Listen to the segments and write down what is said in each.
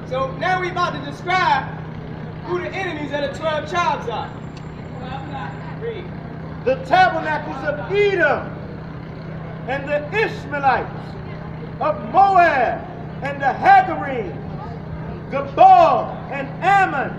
So now we're about to describe who the enemies of the 12 tribes are. Read. The tabernacles of Edom, and the Ishmaelites, of Moab, and the Hagarenes, Gabal, and Ammon,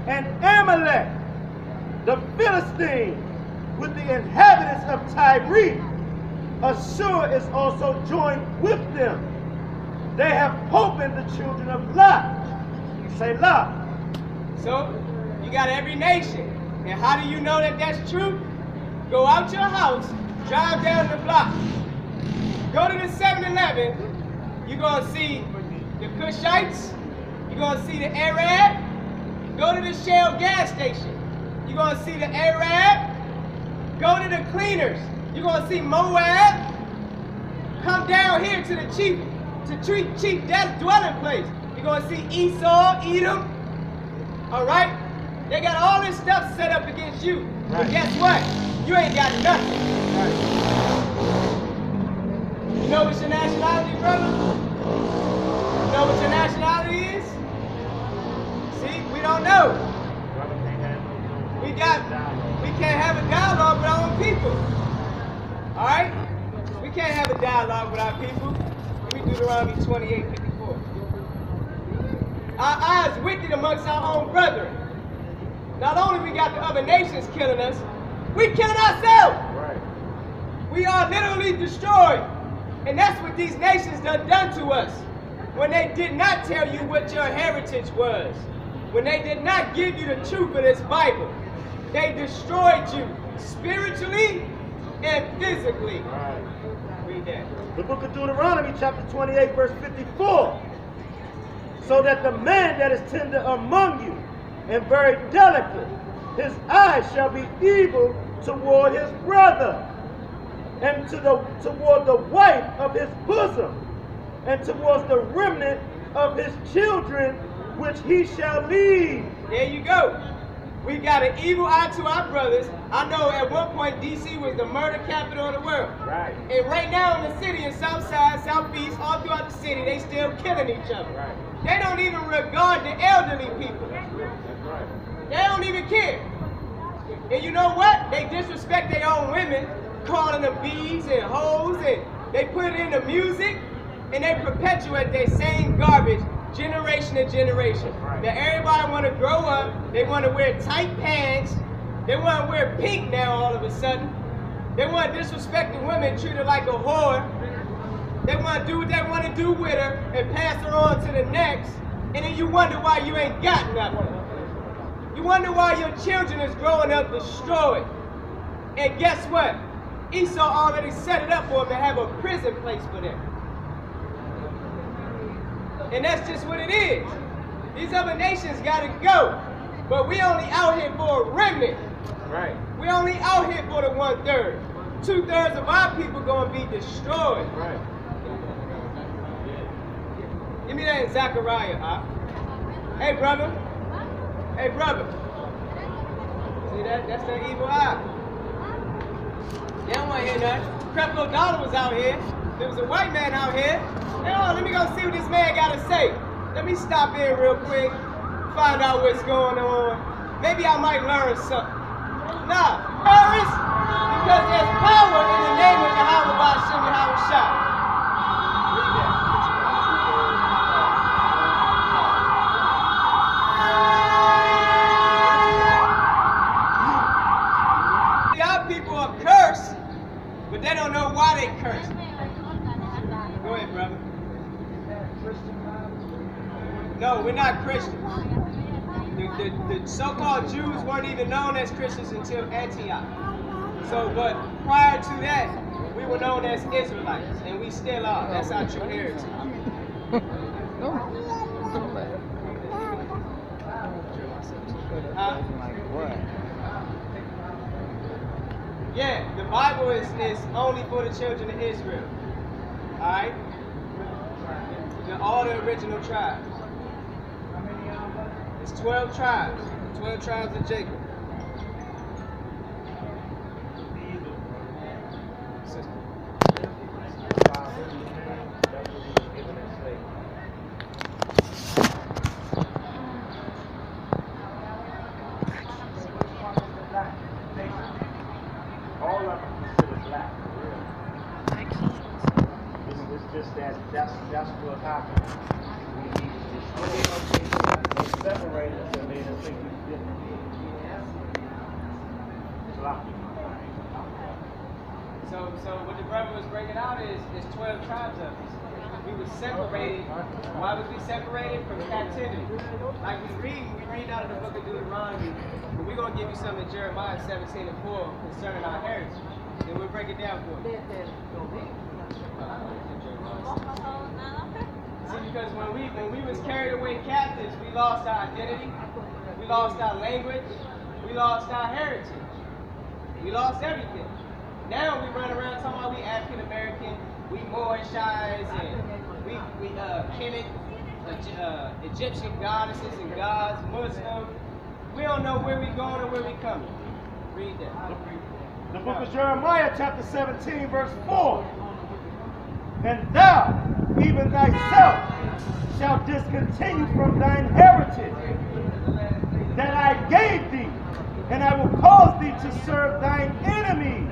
and Amalek, the Philistines, with the inhabitants of Tyre. Assur is also joined with them. They have hope in the children of Lot. Say Lot. So, you got every nation. And how do you know that that's true? Go out your house, drive down the block. Go to the 7-Eleven, you're going to see the Cushites, you're going to see the Arab. Go to the Shell gas station, you're going to see the Arab. Go to the cleaners, you're going to see Moab. Come down here to the chief dwelling place. You're going to see Esau, Edom. All right? They got all this stuff set up against you. Right. But guess what? You ain't got nothing. Right. You know what's your nationality, brother? You know what your nationality is? See, we don't know. We can't have a dialogue with our own people. All right? We can't have a dialogue with our people. Let me Deuteronomy 28:54. Our eyes wicked amongst our own brethren. Not only we got the other nations killing us, we killing ourselves. Right. We are literally destroyed. And that's what these nations done to us. When they did not tell you what your heritage was. When they did not give you the truth of this Bible. They destroyed you spiritually and physically. Right. Read that. The book of Deuteronomy chapter 28 verse 54. So that the man that is tender among you and very delicate, his eyes shall be evil toward his brother, and toward the wife of his bosom, and towards the remnant of his children, which he shall leave. There you go. We got an evil eye to our brothers. I know at one point D.C. was the murder capital of the world. Right. And right now in the city, in South Side, Southeast, all throughout the city, they still killing each other. Right. They don't even regard the elderly people. That's right. They don't even care. And you know what? They disrespect their own women, calling them bees and hoes, and they put it in the music, and they perpetuate their same garbage generation to generation. Right. Now everybody want to grow up, they want to wear tight pants, they want to wear pink now all of a sudden. They want to disrespect the women, treat her like a whore. They want to do what they want to do with her and pass her on to the next, and then you wonder why you ain't got nothing. You wonder why your children is growing up destroyed. And guess what? Esau already set it up for them to have a prison place for them. And that's just what it is. These other nations got to go. But we only out here for a remnant. Right. We only out here for the 1/3. 2/3 of our people going to be destroyed. Right. Give me that in Zechariah, huh? Hey, brother. Hey, brother. See that? That's that evil eye. They don't want to hear nothing. Creflo Dollar was out here. There was a white man out here. Hey, oh, let me go see what this man got to say. Let me stop in real quick, find out what's going on. Maybe I might learn something. Nah, Paris, because there's power in the name of Yahweh Ba'Shem Yahweh Shah. Read that. Our people are cursed, but they don't know why they cursed. Go ahead, brother. No, we're not Christians. The so-called Jews weren't even known as Christians until Antioch. So, but prior to that, we were known as Israelites, and we still are. That's our true heritage. Yeah, the Bible is only for the children of Israel. Alright? All the original tribes. It's 12 tribes. 12 tribes of Jacob. just that's what happened. We separated us and made us think we different. So what the brother was bringing out is 12 tribes of us. We were separated. Why was we separated? From captivity. Like we read out of the book of Deuteronomy, but we're going to give you some in Jeremiah 17:4 concerning our heritage. Then we'll break it down for you. See, because when we was carried away captives, we lost our identity, we lost our language, we lost our heritage. We lost everything. Now we run around talking about we African American, we Moorishis, and we Kemet, Egyptian goddesses and gods, Muslim. We don't know where we going or where we coming. Read that. The book of Jeremiah, chapter 17, verse 4. And thou, even thyself, shalt discontinue from thine heritage that I gave thee, and I will cause thee to serve thine enemies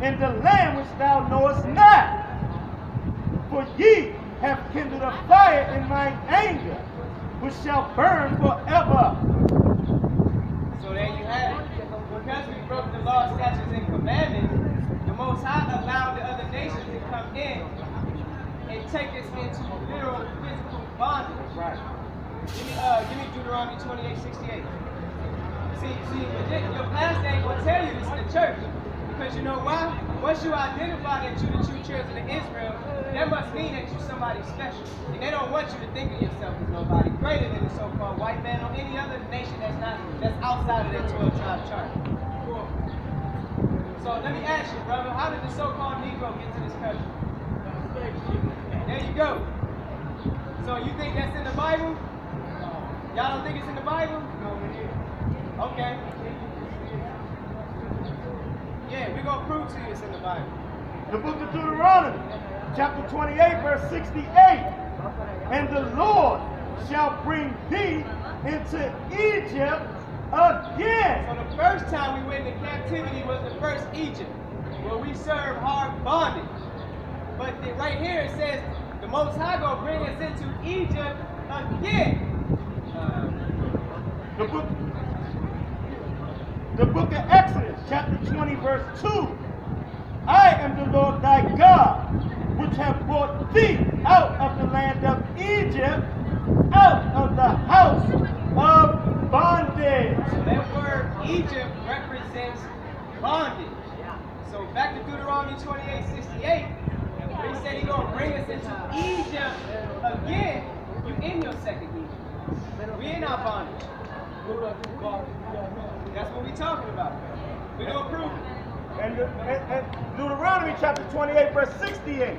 in the land which thou knowest not. For ye have kindled a fire in mine anger, which shall burn forever. So there you have it. Because we broke the law, statutes, and commandments, the Most High allowed the other nations to come in and take us into literal physical bondage. Right. Give me Deuteronomy 28:68. See, your pastor ain't gonna tell you this in the church. Because you know why? Once you identify that you're the true children of Israel, that must mean that you're somebody special. And they don't want you to think of yourself as nobody greater than the so-called white man or any other nation that's outside of that 12-tribe chart. So let me ask you, brother, how did the so-called Negro get to this country? There you go. So you think that's in the Bible? Y'all don't think it's in the Bible? Okay. Yeah, we're going to prove to you it's in the Bible. The book of Deuteronomy, chapter 28, verse 68. And the Lord shall bring thee into Egypt again. So the first time we went into captivity was the first Egypt, where we served hard bondage. But right here it says, the Most High going to bring us into Egypt again. The book of Exodus, chapter 20, verse 2. I am the Lord thy God, which have brought thee out of the land of Egypt, out of the house of bondage. So that word Egypt represents bondage. So back to Deuteronomy 28:68, he said he's going to bring us into Egypt again. You in your second Egypt. We in our bondage. That's what we're talking about. We're going to prove it. And Deuteronomy chapter 28, verse 68.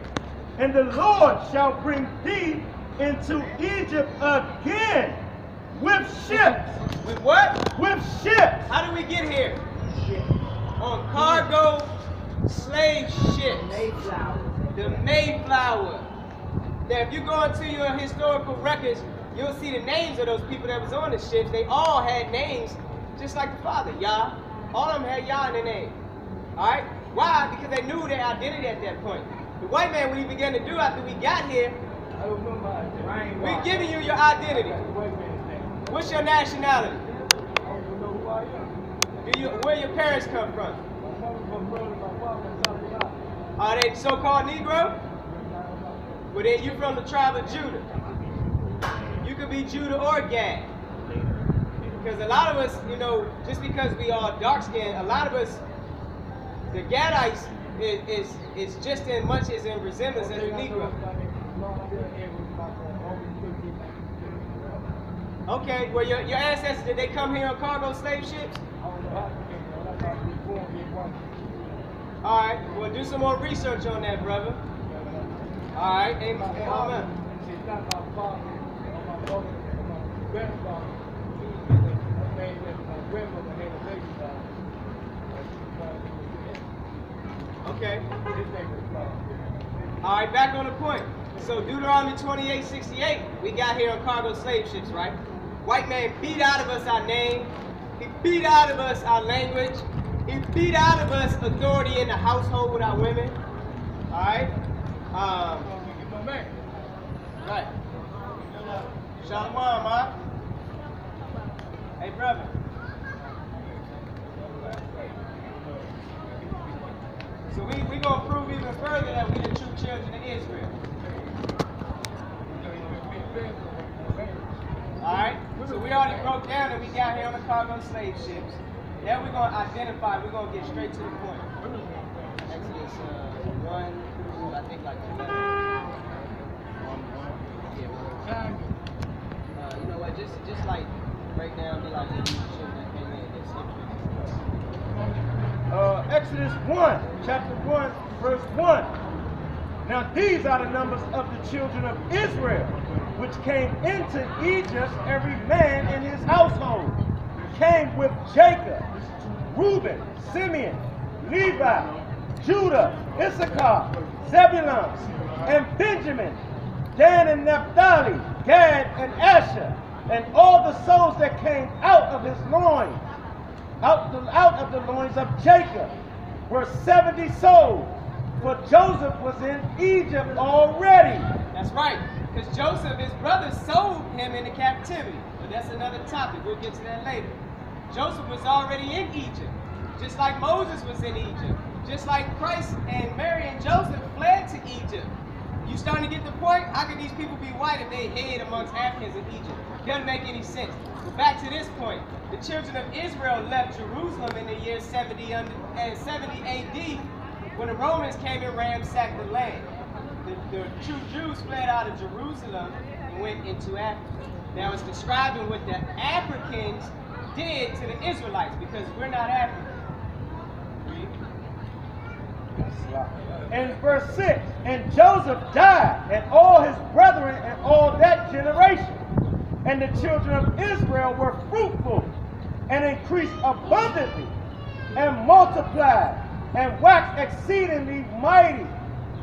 And the Lord shall bring thee into Egypt again with ships. With what? With ships. How did we get here? On cargo slave ships. The Mayflower. Now, if you go into your historical records, you'll see the names of those people that was on the ships. They all had names just like the Father, Yah. All of them had Yah in their name. Alright? Why? Because they knew their identity at that point. The white man, what he began to do after we got here, we're giving you your identity. What's your nationality? Where your parents come from? Are they so-called Negro? Well, then you're from the tribe of Judah. You could be Judah or Gad. Because a lot of us, you know, just because we are dark-skinned, a lot of us, the Gadites is just as much as in resemblance as the Negro. Okay, well, your ancestors, did they come here on cargo slave ships? All right, well, do some more research on that, brother. All right, amen. Okay. All right, back on the point. So Deuteronomy 28:68, we got here on cargo slave ships, right? White man beat out of us our name. He beat out of us our language. He beat out of us authority in the household with our women. All right. Right. Shalom, man. Hey, brother. So we gonna prove even further that we the true children of Israel. Alright? So we already broke down that we got here on the cargo slave ships. Now we're gonna identify, we're gonna get straight to the point. Exodus 1 through I think like 11. You know what, just like break down the like the children that came in this Exodus 1, chapter 1, verse 1. Now these are the numbers of the children of Israel, which came into Egypt, every man in his household, came with Jacob, Reuben, Simeon, Levi, Judah, Issachar, Zebulun, and Benjamin, Dan and Naphtali, Gad and Asher, and all the souls that came out of his loins, out of the loins of Jacob, were 70 souls, for Joseph was in Egypt already. That's right, because Joseph, his brothers sold him into captivity. But that's another topic, we'll get to that later. Joseph was already in Egypt, just like Moses was in Egypt, just like Christ and Mary and Joseph fled to Egypt. You starting to get the point? How can these people be white if they hid amongst Africans in Egypt? Doesn't make any sense. But back to this point, the children of Israel left Jerusalem in the year 70 AD when the Romans came and ransacked the land. The true Jews fled out of Jerusalem and went into Africa. Now it's describing what the Africans did to the Israelites because we're not African. And verse 6, and Joseph died, and all his brethren, and all that generation. And the children of Israel were fruitful, and increased abundantly, and multiplied, and waxed exceedingly mighty,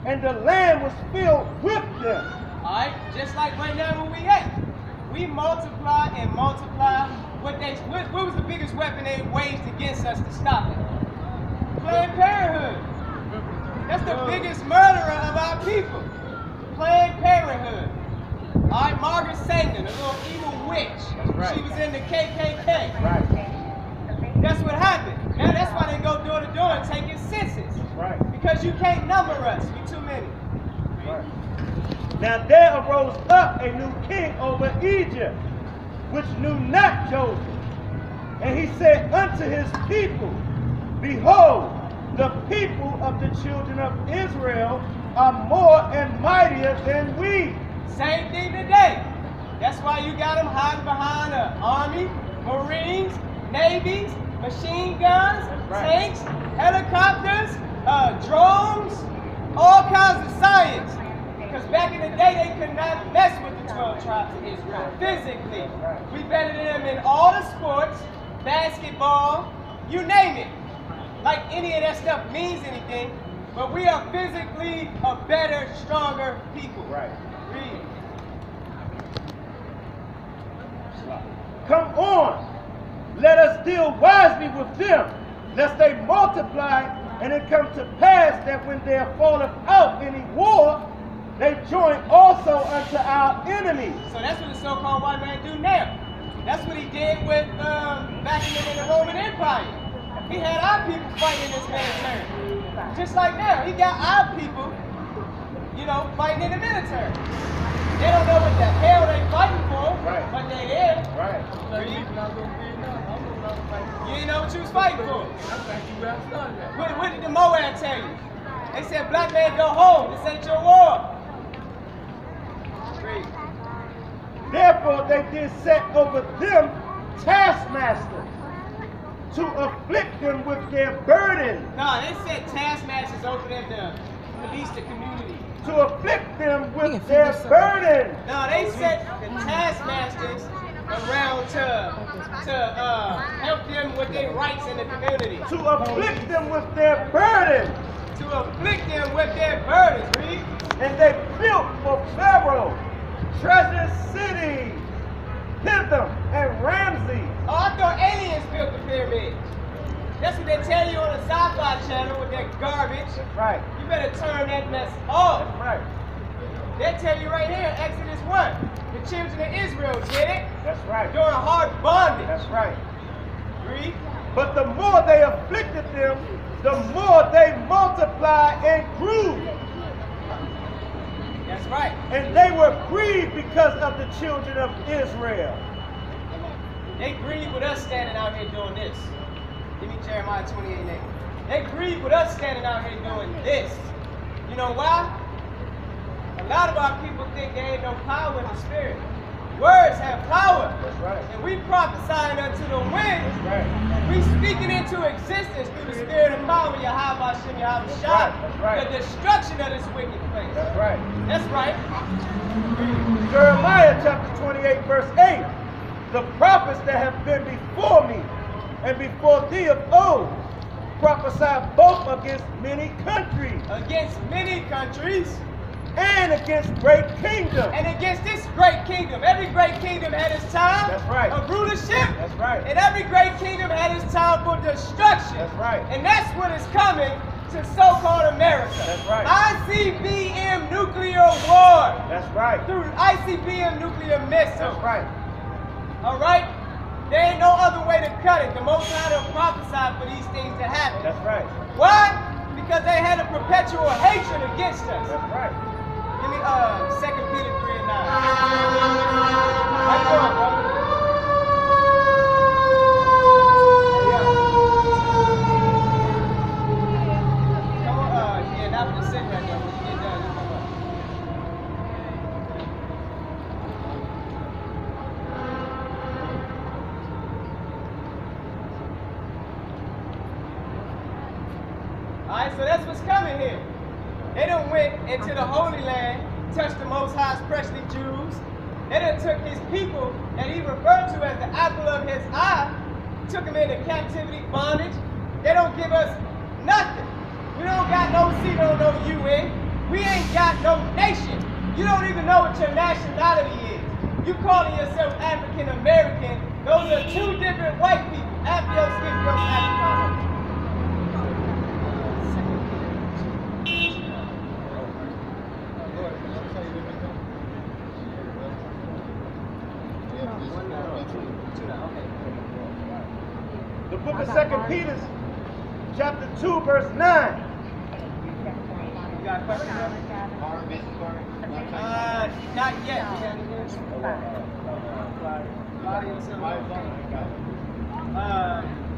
and the land was filled with them. Alright, just like right now where we at. We multiply and multiply. What was the biggest weapon they waged against us to stop it? Planned Parenthood. That's the biggest murderer of our people. Planned Parenthood. Alright, Margaret Sanger, the little evil witch. Right. She was in the KKK. Right. That's what happened. Now that's why they go door to door and take your census. Right. Because you can't number us. We too many. Right. Now there arose up a new king over Egypt, which knew not Joseph. And he said unto his people, behold, the people of the children of Israel are more and mightier than we. Same thing today. That's why you got them hiding behind the Army, Marines, Navies, machine guns, tanks, helicopters, drones, all kinds of science. Because back in the day, they could not mess with the 12 tribes of Israel physically. We better than them in all the sports, basketball, you name it. Like any of that stuff means anything, but we are physically a better, stronger people. Right. Read. Come on, let us deal wisely with them, lest they multiply, and it come to pass that when there falleth out any war, they join also unto our enemies. So that's what the so-called white man do now. That's what he did with back in the Roman Empire. He had our people fighting in this military. Just like now, he got our people, you know, fighting in the military. They don't know what the hell they fighting for, but they there. Right. You didn't know what you was fighting for. What did the Moab tell you? They said, black man, go home. This ain't your war. Read. Therefore they did set over them taskmasters, to afflict them with their burden. No, they set taskmasters over them to police the community. To afflict them with their burden. No, they set the taskmasters around to help them with their rights in the community. To afflict them with their burden. To afflict them with their burdens, read. And they built for Pharaoh treasure cities, Pithom and Ramses. Oh, I thought aliens built the pyramids. That's what they tell you on the sci-fi channel with that garbage. Right. You better turn that mess off. Right. They tell you right here, Exodus 1, the children of Israel did it. That's right. During hard bondage. That's right. Read. But the more they afflicted them, the more they multiplied and grew. That's right. And they were grieved because of the children of Israel. They grieve with us standing out here doing this. Give me Jeremiah 28:8. They grieve with us standing out here doing this. You know why? A lot of our people think there ain't no power in the spirit. Words have power. That's right. And we prophesying unto the wind. That's right. We speaking into existence through the spirit and power of Yahweh Hashem Yahweh Shah. That's right. The destruction of this wicked place. That's right. That's right. Jeremiah chapter 28 verse 8. The prophets that have been before me and before thee of old prophesied both against many countries. Against many countries. And against great kingdoms. And against this great kingdom. Every great kingdom had its time That's right. of rulership. That's right. And every great kingdom had its time for destruction. That's right. And that's what is coming to so-called America. That's right. ICBM nuclear war. That's right. Through ICBM nuclear missiles. That's right. All right? There ain't no other way to cut it. The Most High done prophesied for these things to happen. That's right. Why? Because they had a perpetual hatred against us. That's right. Give me 2 Peter 3:9. How you doing, brother? Come on, yeah, not for the sick right now. When you get done, you come up. Alright, so that's what's coming here. They done went into the Holy Land, touched the Most High's precious Jews. They done took his people that he referred to as the apple of his eye, took them into captivity, bondage. They don't give us nothing. We don't got no seat on no UN. We ain't got no nation. You don't even know what your nationality is. You calling yourself African American. Those are two different white people. Abiyah, Scipio, African. The book of 2 Peter, chapter 2, verse 9. You got a question? Not yet.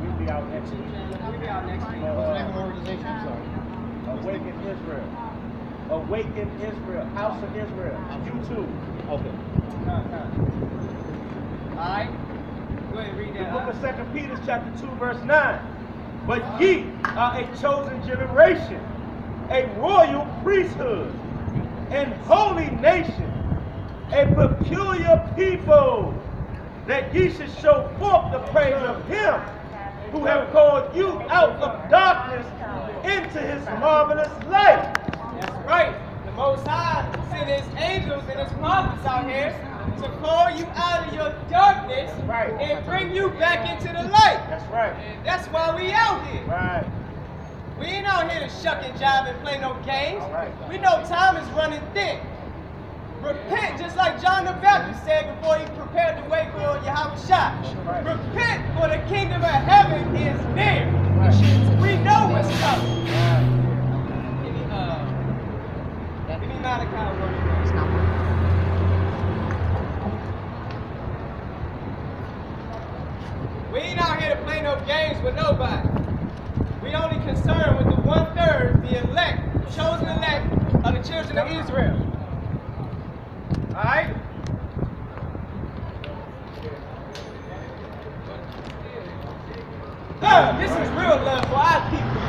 We'll be out next week. We'll be out next week. What's the name of the organization? I'm sorry. Awaken Israel. Awaken Israel. House of Israel. YouTube. Okay. Alright. Go ahead, read The that. book of 2 Peter, chapter 2, verse 9. But ye are a chosen generation, a royal priesthood, and holy nation, a peculiar people, that ye should show forth the praise of him who have called you out of darkness into his marvelous light. That's right. The Most High sent his angels and his prophets out here to call you out of your darkness Right. and bring you back into the light. That's right. That's why we out here. Right. We ain't out here to shuck and jive and play no games. All right. We know time is running thin. Repent, just like John the Baptist said before he prepared the way for Yahweh Shah. Right. Repent, for the kingdom of heaven is near. Right. We know what's coming. Right. Give me Malachi 1. We ain't out here to play no games with nobody. We only concerned with the 1/3, the elect, chosen elect of the children of Israel. Alright? This is real love for our people.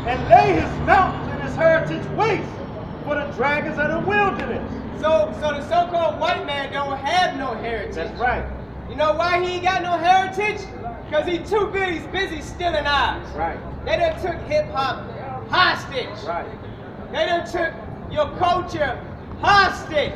And lay his mountains and his heritage waste for the dragons of the wilderness. So the so-called white man don't have no heritage. That's right. You know why he ain't got no heritage? Because he too busy stealing ours. Right. They done took hip-hop hostage. Right. They done took your culture hostage.